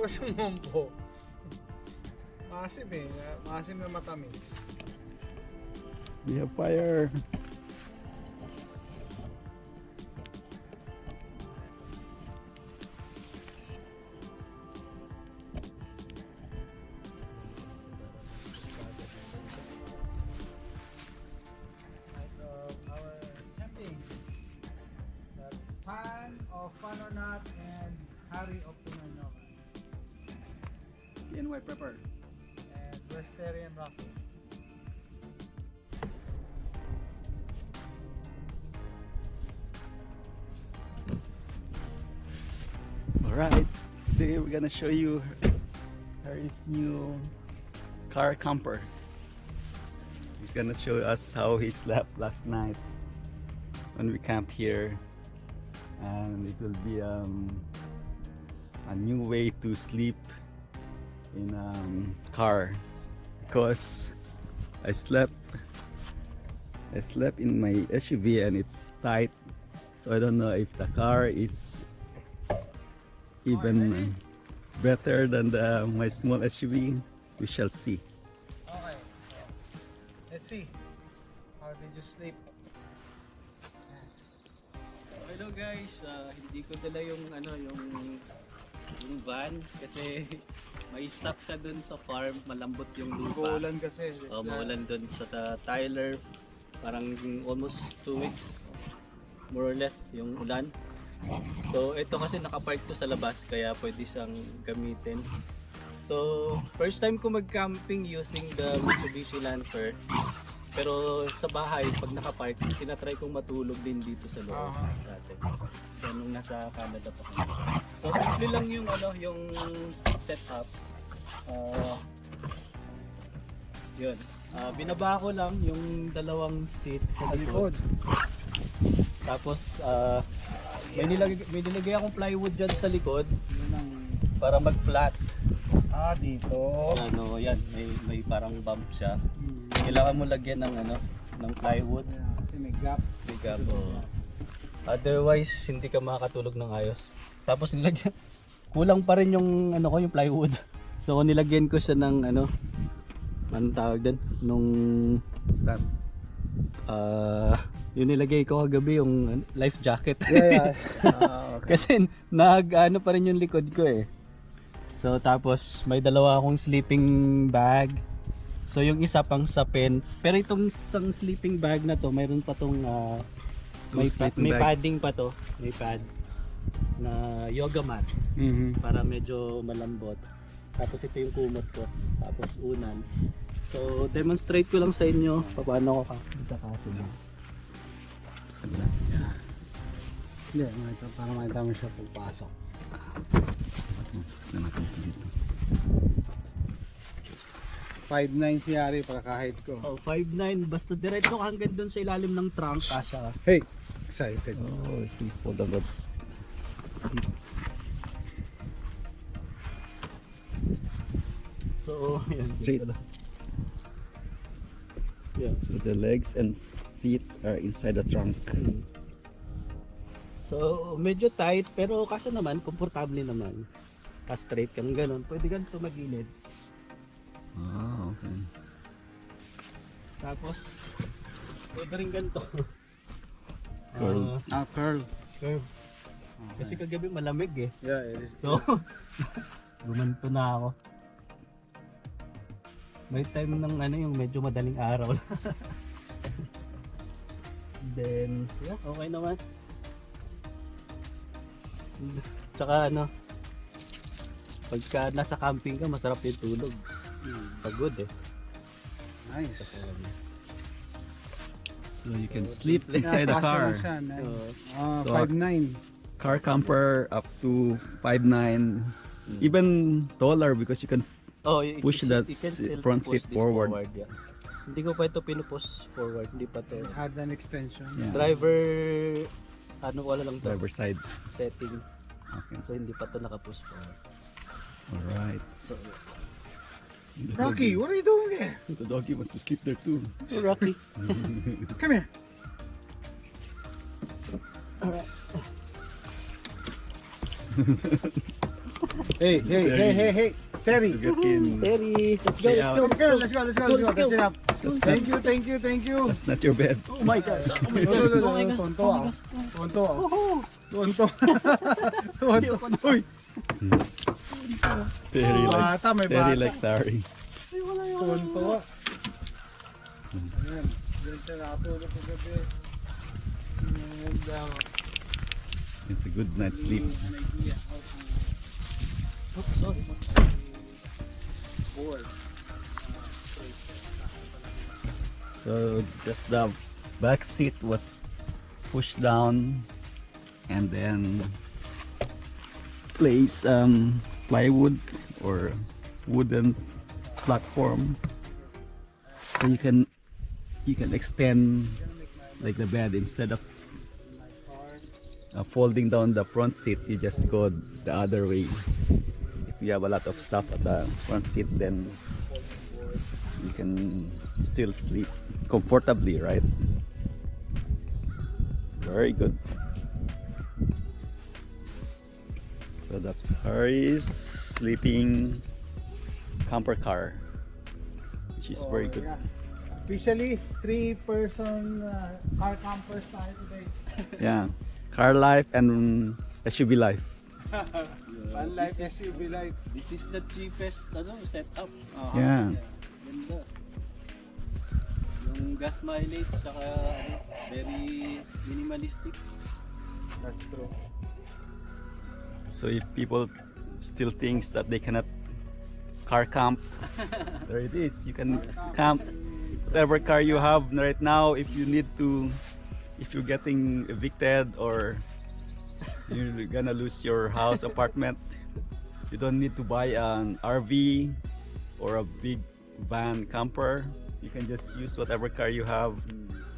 Para siyang mompo. Maasim eh. Maasim na matamis. We have fire. Our camping. That's Pan of Pan or Not and Harry of Pinoy Nomads. PNYprepper. And Vegetarian Raffle. Alright, today we're gonna show you Harry's new car camper. He's gonna show us how he slept last night when we camped here, and it will be a new way to sleep in car, because I slept in my SUV and it's tight, so I don't know if the car is even better than my small SUV. We shall see. Okay. Let's see. How did you sleep? Hello guys, hindi ko dala yung van kasi may stop sa dun sa farm, malambot yung lupa. Uulan kasi. Maulan dun sa Tyler, parang almost 2 weeks more or less yung ulan. So ito kasi nakapark to sa labas kaya pwede siyang gamitin. So first time ko mag-camping using the Mitsubishi Lancer. Pero sa bahay, pag nakapark, tinatry kong matulog din dito sa loob dati. So nung nasa Canada pa kami. So simple lang yung yung setup. Yun. Binaba ko lang yung dalawang seat sa likod. Tapos may nilagay akong plywood dyan sa likod para mag-flat. Dito. Yan, may parang bump siya. Kailangan mo lagyan ng plywood. Kasi may gap. May gap. Otherwise, hindi ka makakatulog ng ayos. Tapos nilagyan, kulang pa rin yung yung plywood. So nilagyan ko siya ng anong tawag din? Nung Stand. yung nilagay ko kagabi yung life jacket. Yeah. Okay. Kasi pa rin yung likod ko eh. So tapos may dalawa akong sleeping bag. So yung isa pang sapin. Pero itong isang sleeping bag na to, mayroon pa tong may padding pa to. May pads na yoga mat para medyo malambot. Tapos ito yung kumot ko. Tapos unan. So demonstrate ko lang sa inyo paano ko kakasubo. Hindi, para makita mo siya pagpasok. Basta natin dito. 5'9" si Harry para kahit ko. 5'9", basta diretso ka hanggang doon sa ilalim ng trunk kasya. Hey! Excited. Oh, see, hold on, seats. So, yan. Straight. Yeah. So the legs and feet are inside the trunk. So, medyo tight pero kasi naman, komportable naman. Straight kang ganun. Pwede ganito magilid. Okay. Tapos, pwede rin ganito. Curl. Curl. Curve. Kasi kagabi malamig eh. Yeah, it is. So, gumanto na ako. May time ng yung medyo madaling araw. Then, yeah, okay naman. Tsaka pagka nasa camping ka, masarap yung tulog. Pagod eh. Nice. So you can sleep inside the car. So, So, 5'9". Car camper up to 5'9", even taller because you can push that front seat forward. Yeah. Hindi ko pa ito pinupush forward, hindi pa to. Add an extension. Yeah. Driver, wala lang to, Driver side. setting. Okay. So hindi pa to nakapush forward. Alright. So, Rocky, what are you doing there? The doggy wants to sleep there too. Rocky. Come here. Alright. Hey, Terry. Terry, Let's go, let's go, let's go. Let's go. That's enough. Thank you. That's not your bed. Oh my gosh. Oh my No, gosh. no, Oh my no, gosh. tonto Oh ah. my gosh. Tonto ah. Tonto. Tonto. Uy. Terry likes, Bata, may Terry bata. likes Harry. Tonto ah. Ayan. Diyan siya nakatulog kagabi. And It's a good night's sleep. an idea how to Oh, sorry. board. So just the back seat was pushed down and then place plywood or wooden platform so you can extend like the bed instead of folding down the front seat. You just go the other way. If you have a lot of stuff at the front seat, then you can still sleep comfortably, right? Very good. So that's Harry's sleeping camper car, which is very good. Yeah. Officially, 3-person car campers tayo today. Yeah, Carlife and SUV life. Vanlife SUV life. This is the cheapest setup. Yeah. Ganda. Yung gas mileage saka very minimalistic. That's true. So if people still thinks that they cannot car camp, there it is. You can camp whatever car you have right now. If you need to, if you're getting evicted or you're gonna lose your house apartment, you don't need to buy an RV or a big van camper. You can just use whatever car you have.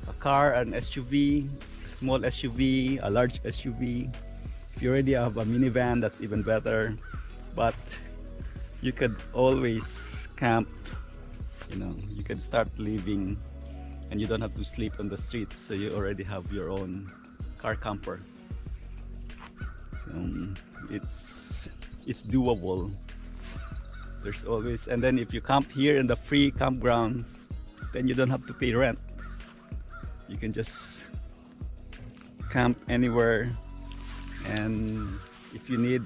A car, an SUV, small SUV, a large SUV. If you already have a minivan, that's even better. But you could always camp, you know, you can start living and you don't have to sleep on the streets, so you already have your own car camper. So it's doable. There's always, and then if you camp here in the free campgrounds, then you don't have to pay rent. You can just camp anywhere, and if you need,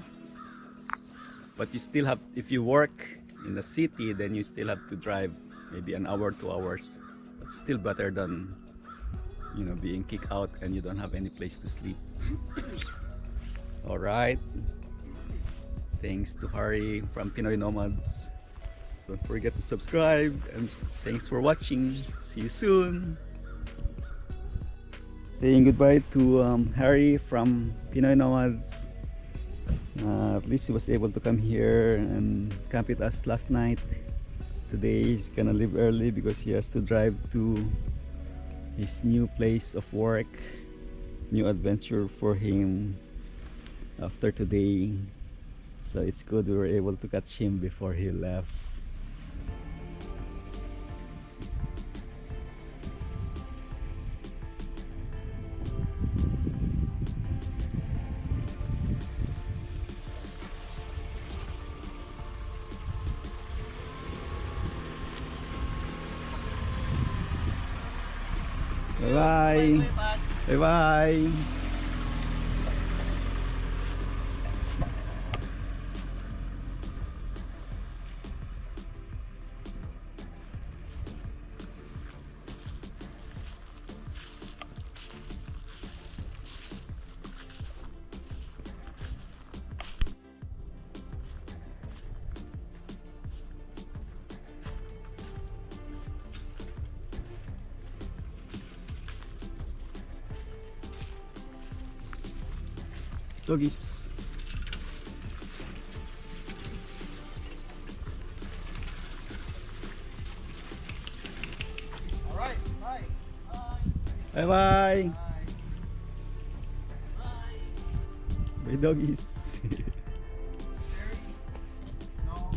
but you still have, if you work in the city, then you still have to drive maybe an hour, 2 hours. But still better than, you know, being kicked out and you don't have any place to sleep. All right. Thanks to Harry from Pinoy Nomads. Don't forget to subscribe, and thanks for watching. See you soon. Saying goodbye to Harry from Pinoy Nomads. At least he was able to come here and camp with us last night. Today he's gonna leave early because he has to drive to his new place of work. New adventure for him after today. So it's good we were able to catch him before he left. Bye bye. Bye bye. Doggies. Alright, bye. Bye bye. Bye doggies. No.